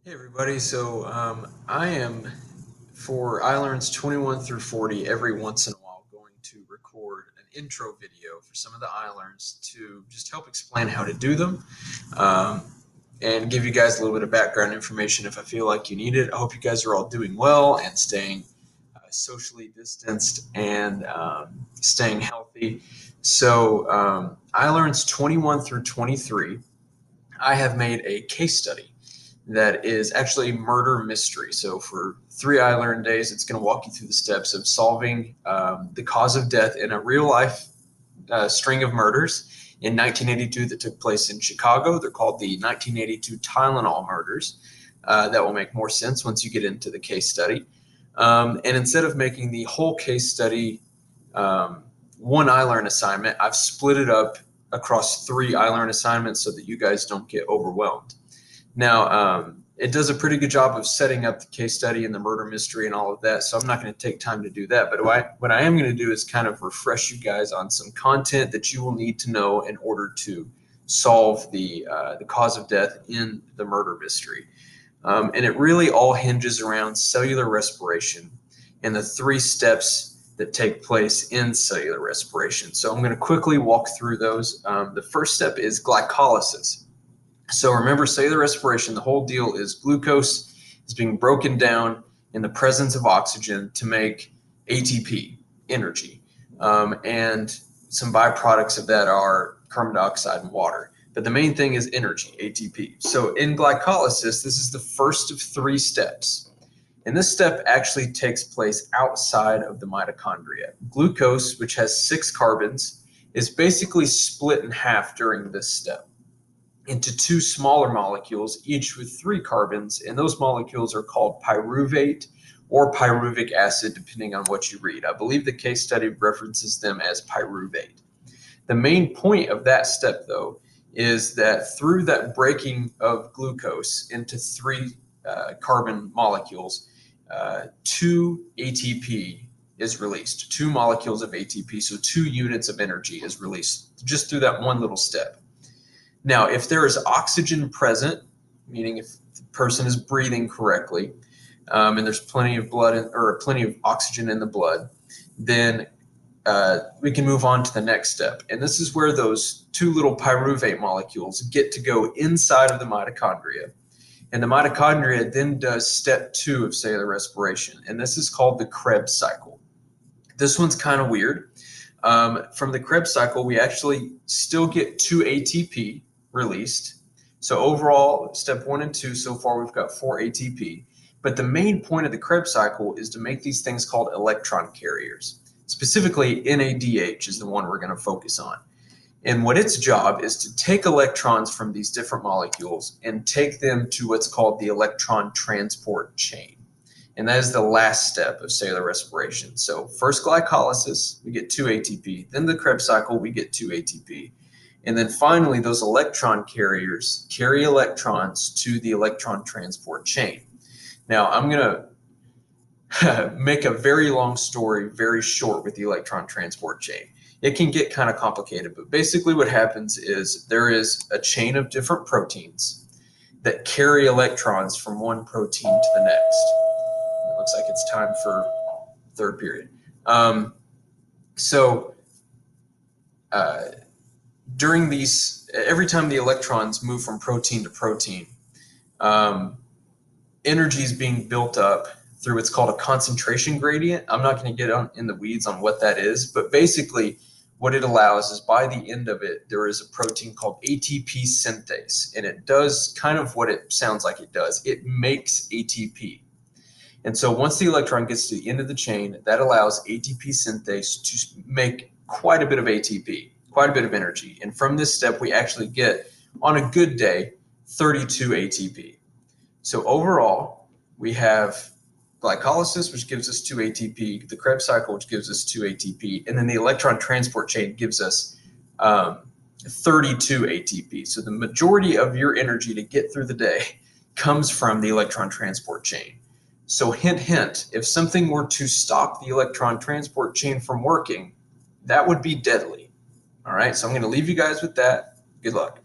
Hey everybody, I am for iLearn's 21 through 40 every once in a while going to record an intro video for some of the iLearns to just help explain how to do them um, and give you guys a little bit of background information if I feel like you need it. I hope you guys are all doing well and staying socially distanced and staying healthy. iLearn's 21 through 23, I have made a case study that is actually murder mystery. So for 3 iLearn days, it's going to walk you through the steps of solving the cause of death in a real life string of murders in 1982 that took place in Chicago. They're called the 1982 Tylenol murders. That will make more sense once you get into the case study. And instead of making the whole case study one iLearn assignment, I've split it up across 3 iLearn assignments so that you guys don't get overwhelmed. Now, it does a pretty good job of setting up the case study and the murder mystery and all of that, so I'm not going to take time to do that. But what I am going to do is kind of refresh you guys on some content that you will need to know in order to solve the cause of death in the murder mystery. And it really all hinges around cellular respiration and the 3 steps that take place in cellular respiration. So I'm going to quickly walk through those. The first step is glycolysis. So remember, cellular respiration, the whole deal is glucose is being broken down in the presence of oxygen to make ATP, energy. And some byproducts of that are carbon dioxide and water. But the main thing is energy, ATP. So in glycolysis, this is the first of 3 steps. And this step actually takes place outside of the mitochondria. Glucose, which has 6 carbons, is basically split in half during this step into 2 smaller molecules, each with 3 carbons, and those molecules are called pyruvate or pyruvic acid, depending on what you read. I believe the case study references them as pyruvate. The main point of that step, though, is that through that breaking of glucose into 3 carbon molecules, 2 ATP is released, 2 molecules of ATP, so 2 units of energy is released just through that one little step. Now, if there is oxygen present, meaning if the person is breathing correctly, and there's plenty of plenty of oxygen in the blood, then we can move on to the next step. And this is where those 2 little pyruvate molecules get to go inside of the mitochondria. And the mitochondria then does step 2 of cellular respiration, and this is called the Krebs cycle. This one's kind of weird. From the Krebs cycle, we actually still get 2 ATP released. So overall, step 1 and 2, so far we've got 4 ATP. But the main point of the Krebs cycle is to make these things called electron carriers. Specifically, NADH is the one we're going to focus on. And what its job is to take electrons from these different molecules and take them to what's called the electron transport chain. And that is the last step of cellular respiration. So first glycolysis, we get 2 ATP. Then the Krebs cycle, we get 2 ATP. And then finally, those electron carriers carry electrons to the electron transport chain. Now, I'm going to make a very long story very short with the electron transport chain. It can get kind of complicated, but basically what happens is there is a chain of different proteins that carry electrons from one protein to the next. It looks like it's time for third period. During these, every time the electrons move from protein to protein, energy is being built up through what's called a concentration gradient. I'm not going to get in the weeds on what that is, but basically what it allows is by the end of it, there is a protein called ATP synthase, and it does kind of what it sounds like it does. It makes ATP. And so once the electron gets to the end of the chain, that allows ATP synthase to make quite a bit of ATP, quite a bit of energy. And from this step, we actually get, on a good day, 32 ATP. So overall, we have glycolysis, which gives us 2 ATP, the Krebs cycle, which gives us 2 ATP, and then the electron transport chain gives us 32 ATP. So the majority of your energy to get through the day comes from the electron transport chain. So hint, hint, if something were to stop the electron transport chain from working, that would be deadly. All right, so I'm going to leave you guys with that. Good luck.